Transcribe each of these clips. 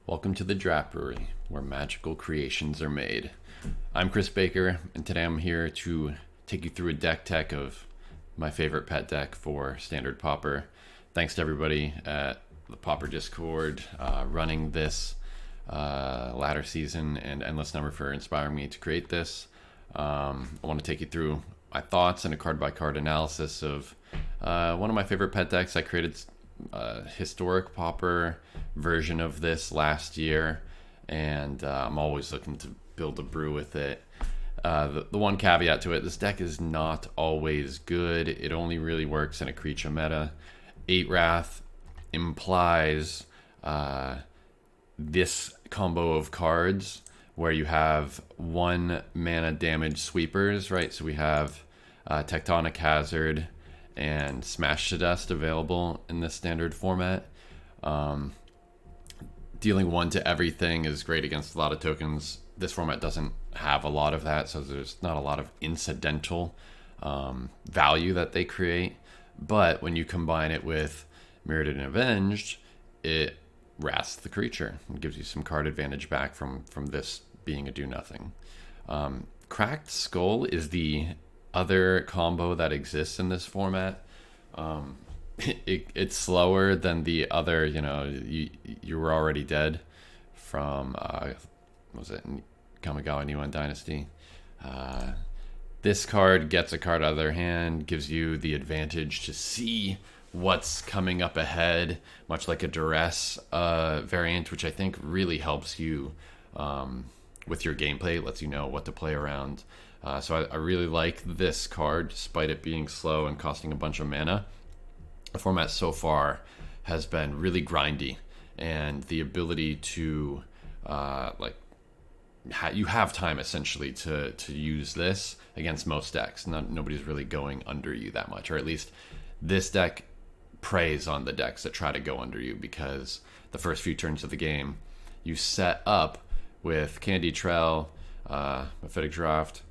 Welcome to the Draft Brewery, where magical creations are made. I'm Chris Baker, and today I'm here to take you through a deck tech of my favorite pet deck for Standard Pauper. Thanks to everybody at the Pauper Discord running this ladder season, and Endless Number for inspiring me to create this. I want to take you through my thoughts and a card-by-card analysis of one of my favorite pet decks. I created Historic Pauper version of this last year, and I'm always looking to build a brew with it. The one caveat to it, this deck is not always good. It only really works in a creature meta. 8Wrath implies this combo of cards where you have 1 mana damage sweepers, right? So we have Tectonic Hazard and Smash to Dust available in this standard format. Dealing 1 to everything is great against a lot of tokens. This format doesn't have a lot of that, so there's not a lot of incidental value that they create. But when you combine it with Mirrored and Avenged, it wraths the creature and gives you some card advantage back from this being a do-nothing. Cracked Skull is the other combo that exists in this format. It's slower than the other, you were already dead from what was it, Kamigawa New One Dynasty. This card gets a card out of their hand, gives you the advantage to see what's coming up ahead, much like a Duress variant, which I think really helps you with your gameplay. It lets you know what to play around. So I really like this card, despite it being slow and costing a bunch of mana. The format so far has been really grindy, and the ability to you have time essentially to use this against most decks. Nobody's really going under you that much, or at least this deck preys on the decks that try to go under you, because the first few turns of the game you set up with Candy Trail, Mephitic Draft,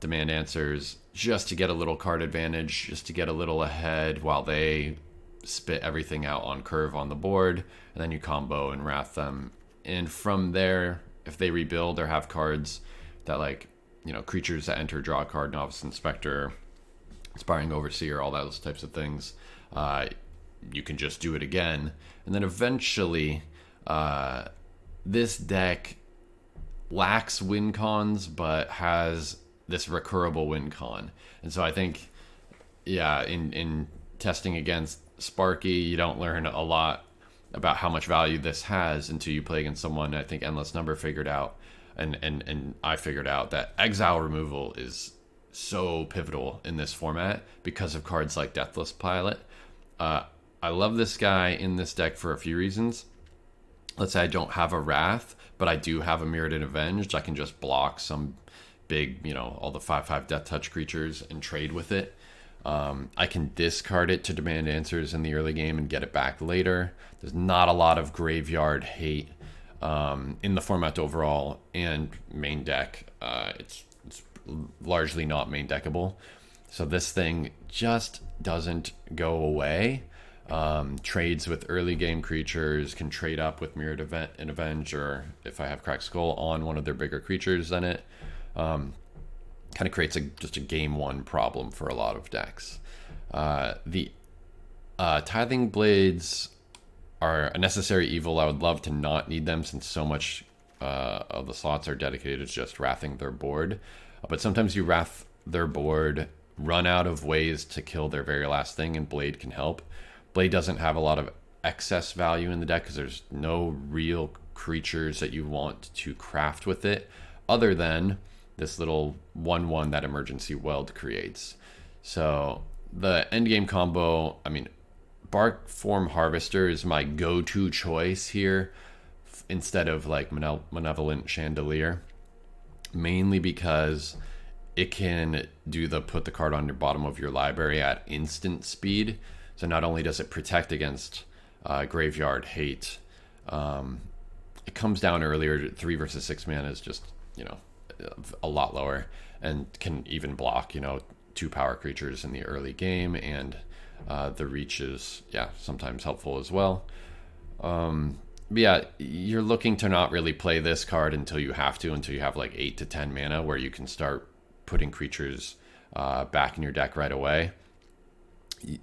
Demand Answers, just to get a little card advantage, just to get a little ahead while they spit everything out on curve on the board, and then you combo and wrath them. And from there, if they rebuild or have cards that creatures that enter, draw a card, Novice Inspector, Inspiring Overseer, all those types of things, you can just do it again. And then eventually, this deck lacks win cons, but has this recurable win con. And so I think, in testing against Sparky, you don't learn a lot about how much value this has until you play against someone. I think Endless Number figured out, and I figured out, that exile removal is so pivotal in this format because of cards like Deathless Pilot. I love this guy in this deck for a few reasons. Let's say I don't have a Wrath, but I do have a Mirrored and Avenged. I can just block some big, all the 5/5 Death Touch creatures and trade with it. I can discard it to Demand Answers in the early game and get it back later. There's not a lot of graveyard hate in the format overall, and main deck. It's largely not main deckable. So this thing just doesn't go away. Trades with early game creatures, can trade up with Mirrored and Avenge, or if I have Cracked Skull on one of their bigger creatures, then it kind of creates just a game 1 problem for a lot of decks. The Tithing Blades are a necessary evil. I would love to not need them, since so much of the slots are dedicated to just wrathing their board. But sometimes you wrath their board, run out of ways to kill their very last thing, and Blade can help. Blade doesn't have a lot of excess value in the deck because there's no real creatures that you want to craft with it, other than this little 1/1 that Emergency Weld creates. So the endgame combo, Bark Form Harvester is my go-to choice here instead of Malevolent Chandelier, mainly because it can do put the card on your bottom of your library at instant speed. So not only does it protect against graveyard hate, it comes down earlier. 3 versus 6 mana is just, a lot lower, and can even block, 2 power creatures in the early game, and the reach is, sometimes helpful as well. But yeah, you're looking to not really play this card until you have to, until you have like 8 to 10 mana, where you can start putting creatures back in your deck right away.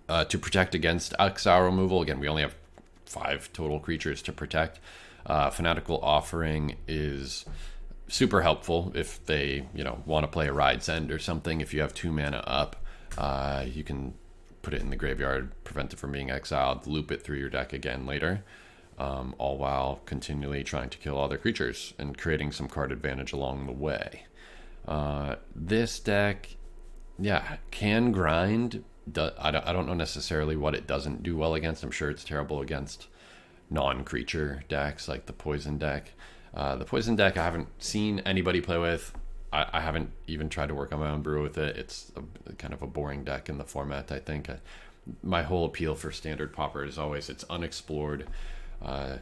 To protect against exile removal, again, we only have 5 total creatures to protect. Fanatical Offering is super helpful if they, want to play a Ride's End or something. If you have 2 mana up, you can put it in the graveyard, prevent it from being exiled, loop it through your deck again later, all while continually trying to kill other creatures and creating some card advantage along the way. This deck, yeah, can grind. I don't know necessarily what it doesn't do well against. I'm sure it's terrible against non-creature decks like the poison deck. The poison deck I haven't seen anybody play with. I haven't even tried to work on my own brew with it. It's kind of a boring deck in the format, I think. My whole appeal for standard Pauper is always it's unexplored.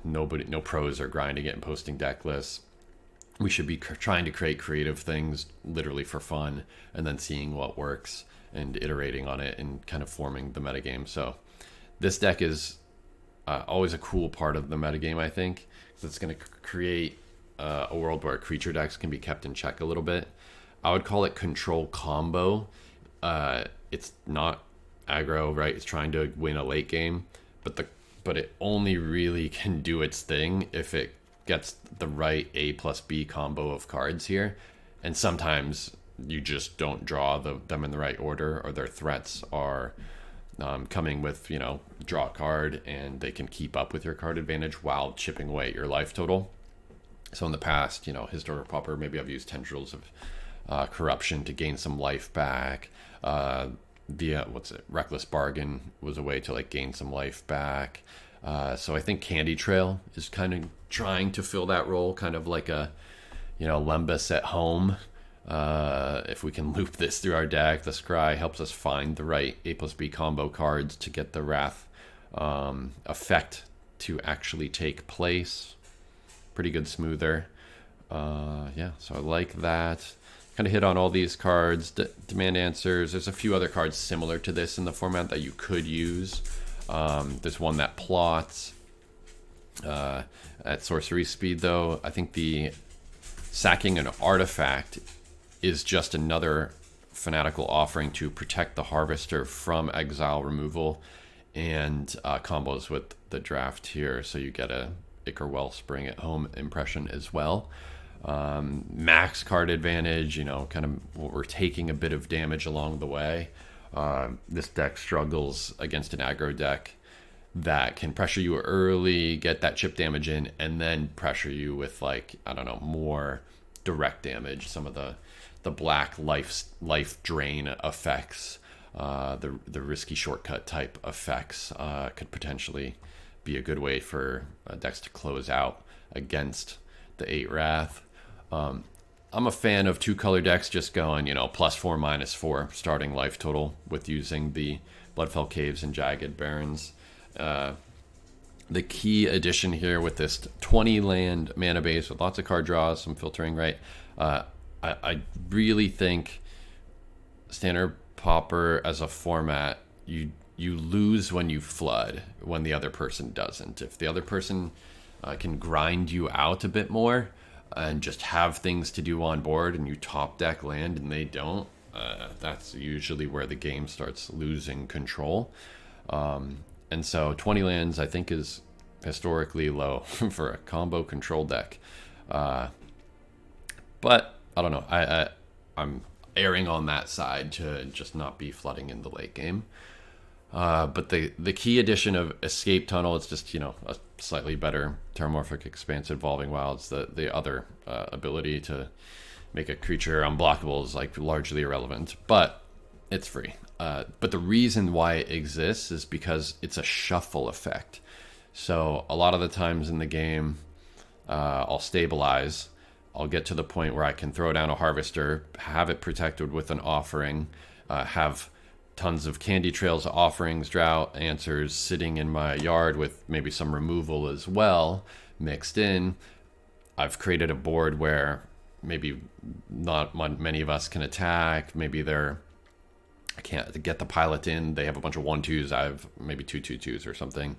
No pros are grinding it and posting deck lists. We should be trying to create creative things literally for fun and then seeing what works and iterating on it and kind of forming the metagame. So this deck is always a cool part of the metagame, I think. It's going to create a world where creature decks can be kept in check a little bit. I would call it control combo. It's not aggro, right? It's trying to win a late game, but it only really can do its thing if it gets the right A plus B combo of cards here. And sometimes you just don't draw them in the right order, or their threats are coming with, draw a card and they can keep up with your card advantage while chipping away at your life total. So in the past, Historic Pauper, maybe I've used Tendrils of Corruption to gain some life back. Reckless Bargain was a way to like gain some life back. So I think Candy Trail is kind of trying to fill that role, kind of like a, Lembas at home. If we can loop this through our deck, the Scry helps us find the right A plus B combo cards to get the Wrath effect to actually take place. Pretty good smoother. So I like that. Kind of hit on all these cards. Demand Answers. There's a few other cards similar to this in the format that you could use. There's one that plots at sorcery speed, though. I think the sacking an artifact is just another Fanatical Offering to protect the Harvester from exile removal, and combos with the draft here, so you get a Ichor Wellspring at home impression as well. Max card advantage, kind of we're taking a bit of damage along the way. This deck struggles against an aggro deck that can pressure you early, get that chip damage in, and then pressure you with more direct damage. Some of the black life drain effects, the risky shortcut type effects could potentially be a good way for decks to close out against the 8Wrath. I'm a fan of 2-color decks just going, +4, -4 starting life total with using the Bloodfell Caves and Jagged Barrens. The key addition here with this 20 land mana base with lots of card draws, some filtering, right? I really think Standard Pauper as a format, you lose when you flood, when the other person doesn't. If the other person can grind you out a bit more and just have things to do on board, and you top deck land and they don't, that's usually where the game starts losing control. And so 20 lands I think is historically low for a combo control deck. But I don't know. I'm erring on that side to just not be flooding in the late game. But the key addition of Escape Tunnel, it's just, a slightly better Terramorphic Expanse Evolving Wilds. The other ability to make a creature unblockable is largely irrelevant, but it's free. But the reason why it exists is because it's a shuffle effect. So a lot of the times in the game, I'll stabilize. I'll get to the point where I can throw down a Harvester, have it protected with an Offering, have tons of Candy Trails, Offerings, Drought Answers sitting in my yard with maybe some removal as well mixed in. I've created a board where maybe not many of us can attack. Maybe I can't get the pilot in. They have a bunch of 1/2s. I have maybe 2/2/2s or something.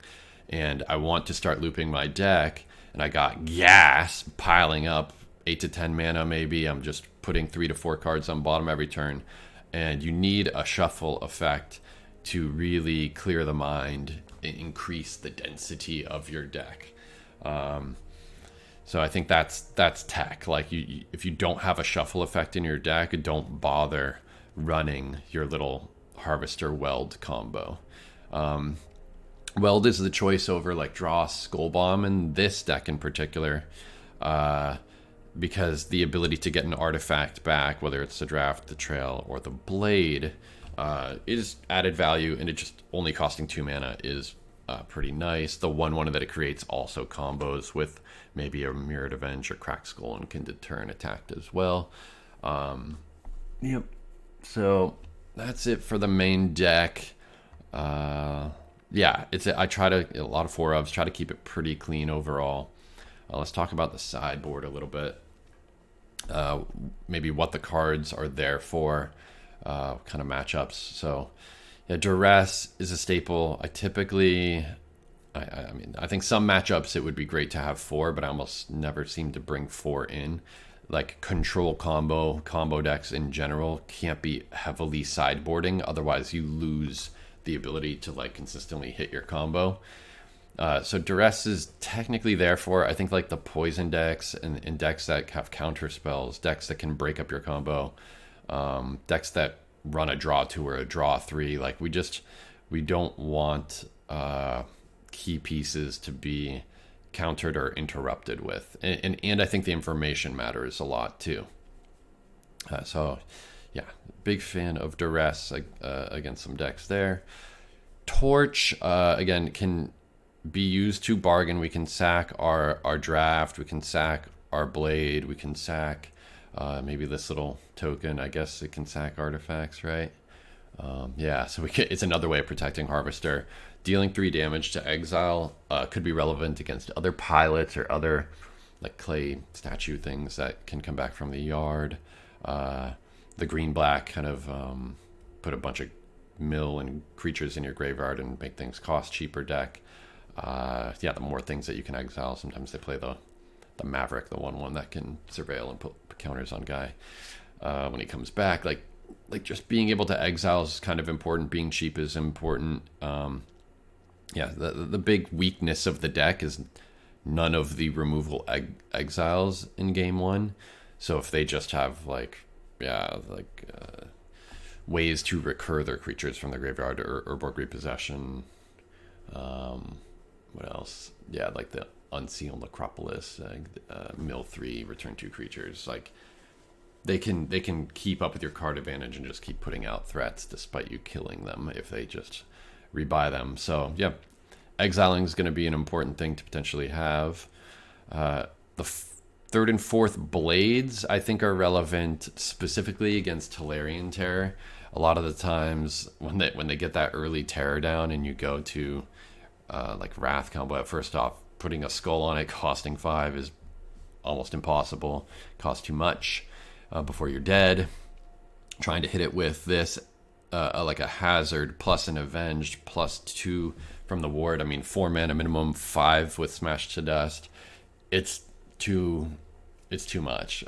And I want to start looping my deck. and I got gas piling up, 8 to 10 mana maybe. I'm just putting 3 to 4 cards on bottom every turn, and you need a shuffle effect to really clear the mind and increase the density of your deck. So I think that's tech. Like if you don't have a shuffle effect in your deck, don't bother running your little Harvester Weld combo. Weld is the choice over like Dross, Skull Bomb, in this deck in particular, because the ability to get an artifact back, whether it's the Draft, the Trail, or the Blade, is added value, and it just only costing 2 mana is pretty nice. The 1/1 that it creates also combos with maybe a Mirrored Avenge or Cracked Skull and can deter an attack as well. Yep. So that's it for the main deck. Yeah, I try to a lot of 4-ofs, try to keep it pretty clean overall. Let's talk about the sideboard a little bit. Maybe what the cards are there for, kind of matchups. So yeah, Duress is a staple. I think some matchups it would be great to have 4, but I almost never seem to bring 4 in. Like control combo decks in general can't be heavily sideboarding, otherwise you lose the ability to like consistently hit your combo. So Duress is technically there for, I think, like the poison decks and decks that have counter spells, decks that can break up your combo, decks that run a draw 2 or a draw 3. Like we don't want key pieces to be countered or interrupted with, and I think the information matters a lot too. So yeah, big fan of Duress against some decks there. Torch again can be used to bargain. We can sack our draft, we can sack our blade, we can sack maybe this little token. I guess it can sack artifacts, right? Yeah, so it's another way of protecting Harvester. Dealing 3 damage to exile could be relevant against other pilots or other like clay statue things that can come back from the yard. The green-black kind of put a bunch of mill and creatures in your graveyard and make things cost cheaper deck. Yeah, the more things that you can exile. Sometimes they play the Maverick, the 1/1 that can surveil and put counters on guy when he comes back. Like just being able to exile is kind of important. Being cheap is important. Yeah, the big weakness of the deck is none of the removal exiles in game 1. So if they just have ways to recur their creatures from the graveyard or board repossession. What else? Yeah, like the Unseal Necropolis, mill 3, return 2 creatures. Like they can keep up with your card advantage and just keep putting out threats despite you killing them if they just rebuy them. So yeah, exiling is going to be an important thing to potentially have. The 3rd and 4th blades I think are relevant specifically against Tolarian Terror. A lot of the times when they get that early terror down and you go to like Wrath combo, first off, putting a skull on it costing 5 is almost impossible. Costs too much before you're dead. Trying to hit it with this like a hazard plus an avenged plus 2 from the ward. I mean, 4 mana minimum, 5 with Smash to Dust. It's too much.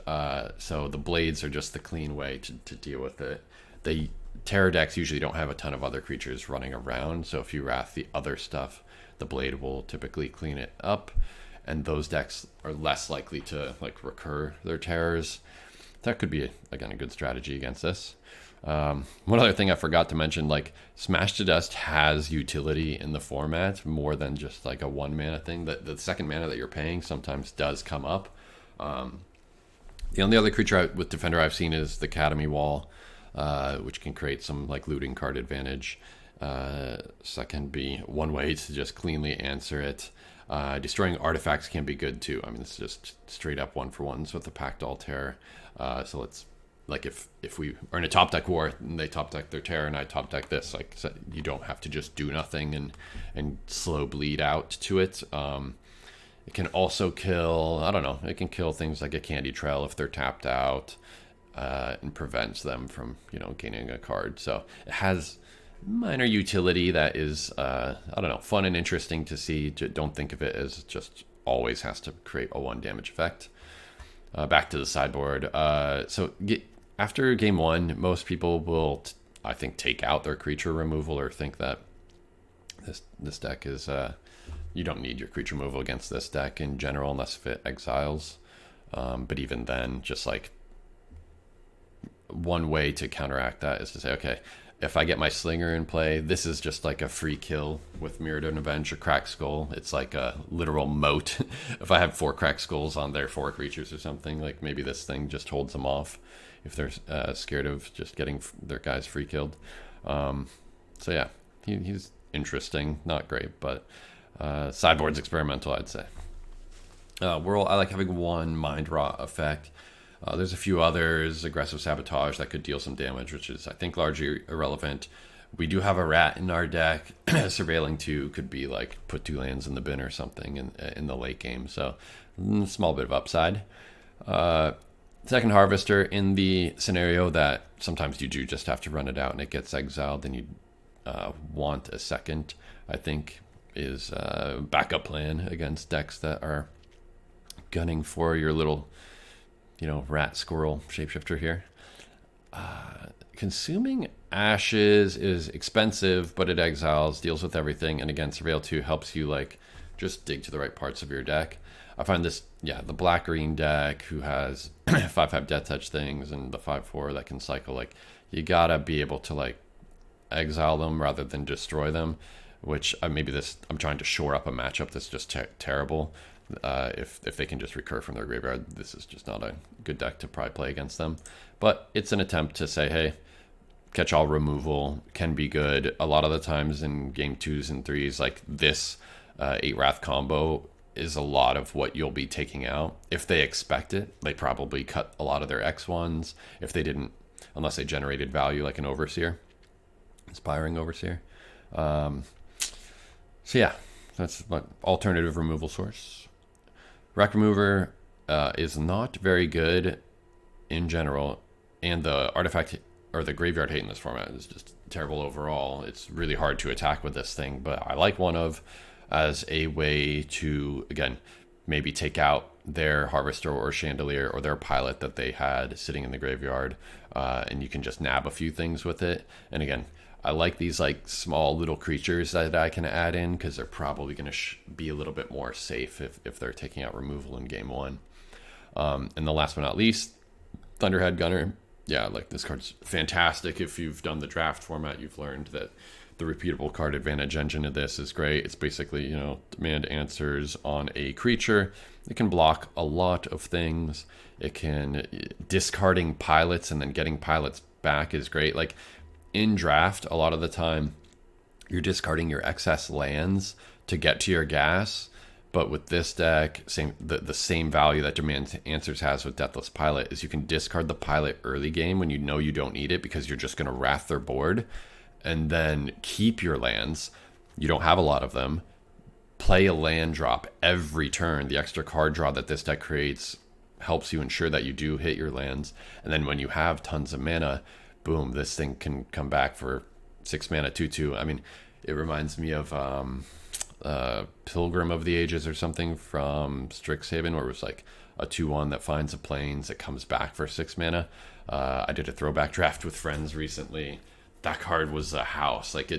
So the blades are just the clean way to deal with it. The terror decks usually don't have a ton of other creatures running around, so if you wrath the other stuff, the blade will typically clean it up, and those decks are less likely to like recur their terrors. That could be again a good strategy against this. One other thing I forgot to mention, like Smash to Dust has utility in the format more than just like a 1 mana thing. The 2nd mana that you're paying sometimes does come up. The only other creature with Defender I've seen is the Academy Wall, which can create some like looting card advantage. So that can be one way to just cleanly answer it. Destroying artifacts can be good too. I mean, it's just straight up 1-for-1s with the Pact Altair. So let's like if we are in a top deck war and they top deck their Terror and I top deck this, like so you don't have to just do nothing and slow bleed out to it. It can also kill, I don't know, it can kill things like a Candy Trail if they're tapped out, and prevents them from, gaining a card. So it has minor utility that is, I don't know, fun and interesting to see. Don't think of it as just always has to create a 1 damage effect. Back to the sideboard. After game 1, most people will, I think, take out their creature removal or think that this deck is... you don't need your creature removal against this deck in general unless if it exiles. But even then, just like one way to counteract that is to say, okay, if I get my Slinger in play, this is just like a free kill with Mirrodin Avenge or Cracked Skull. It's like a literal moat. If I have 4 Cracked Skulls on their 4 creatures or something, like maybe this thing just holds them off if they're scared of just getting their guys free killed. So yeah, he's interesting, not great, but sideboard's experimental, I'd say. I like having 1 Mind Rot effect. There's a few others, Aggressive Sabotage, that could deal some damage, which is, I think, largely irrelevant. We do have a rat in our deck. Surveilling 2 could be like put 2 lands in the bin or something in the late game. So, small bit of upside. Second Harvester, in the scenario that sometimes you do just have to run it out and it gets exiled, then you want a second, I think, is a backup plan against decks that are gunning for your little, rat squirrel shapeshifter here. Consuming Ashes is expensive, but it exiles, deals with everything, and again, Surveil 2 helps you like just dig to the right parts of your deck. I find this, the black-green deck who has 5/5 Death Touch things and the 5/4 that can cycle, like, you gotta be able to like exile them rather than destroy them, which I'm trying to shore up a matchup that's just terrible. If they can just recur from their graveyard, this is just not a good deck to probably play against them. But it's an attempt to say, hey, catch-all removal can be good. A lot of the times in game 2s and 3s, like this 8-Wrath combo is a lot of what you'll be taking out. If they expect it, they probably cut a lot of their X1s. If they didn't, unless they generated value like an Overseer, Inspiring Overseer. So yeah, that's like alternative removal source. Wreck Remover is not very good in general, and the artifact or the graveyard hate in this format is just terrible overall. It's really hard to attack with this thing, but I like one of as a way to, again, maybe take out their Harvester or Chandelier or their Pilot that they had sitting in the graveyard, and you can just nab a few things with it. And again, I like these like small little creatures that I can add in because they're probably going to be a little bit more safe if they're taking out removal in game 1. And the last but not least, Thunderhead Gunner. Yeah, like this card's fantastic. If you've done the draft format, you've learned that the repeatable card advantage engine of this is great. It's basically, demand answers on a creature. It can block a lot of things. It can, discarding pilots and then getting pilots back is great. Like in draft, a lot of the time, you're discarding your excess lands to get to your gas. But with this deck, the same value that Demand Answers has with Deathless Pilot is you can discard the Pilot early game when you know you don't need it because you're just going to wrath their board, and then keep your lands. You don't have a lot of them. Play a land drop every turn. The extra card draw that this deck creates helps you ensure that you do hit your lands. And then when you have tons of mana, boom, this thing can come back for 6 mana 2/2. I mean, it reminds me of Pilgrim of the Ages or something from Strixhaven, where it was like a 2/1 that finds a plains, it comes back for 6 mana. I did a throwback draft with friends recently. That card was a house. Like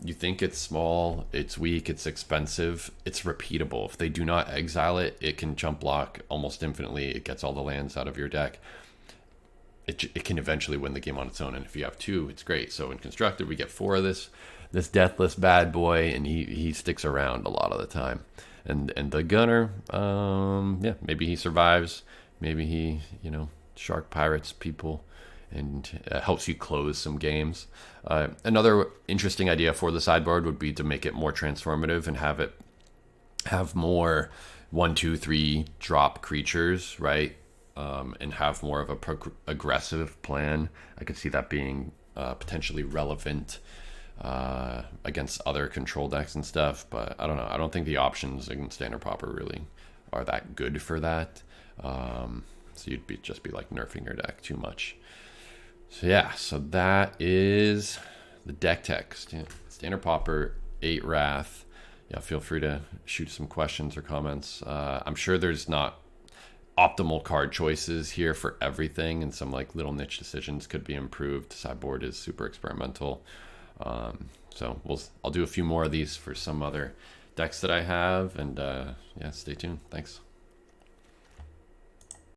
you think it's small, it's weak, it's expensive, it's repeatable. If they do not exile it, it can jump block almost infinitely. It gets all the lands out of your deck. It can eventually win the game on its own, and if you have 2, it's great. So in Constructed, we get 4 of this deathless bad boy, and he sticks around a lot of the time. And the Gunner, maybe he survives, maybe he shark pirates people and helps you close some games. Another interesting idea for the sideboard would be to make it more transformative and have more 1, 2, 3 drop creatures, right? And have more of a aggressive plan. I could see that being potentially relevant against other control decks and stuff, but I don't know. I don't think the options in Standard Pauper really are that good for that. So you'd just be like nerfing your deck too much. So yeah, so that is the deck text. Standard Pauper, 8 Wrath. yeah, feel free to shoot some questions or comments. I'm sure there's not optimal card choices here for everything, and some like little niche decisions could be improved. Sideboard is super experimental. So I'll do a few more of these for some other decks that I have, and yeah, stay tuned. Thanks.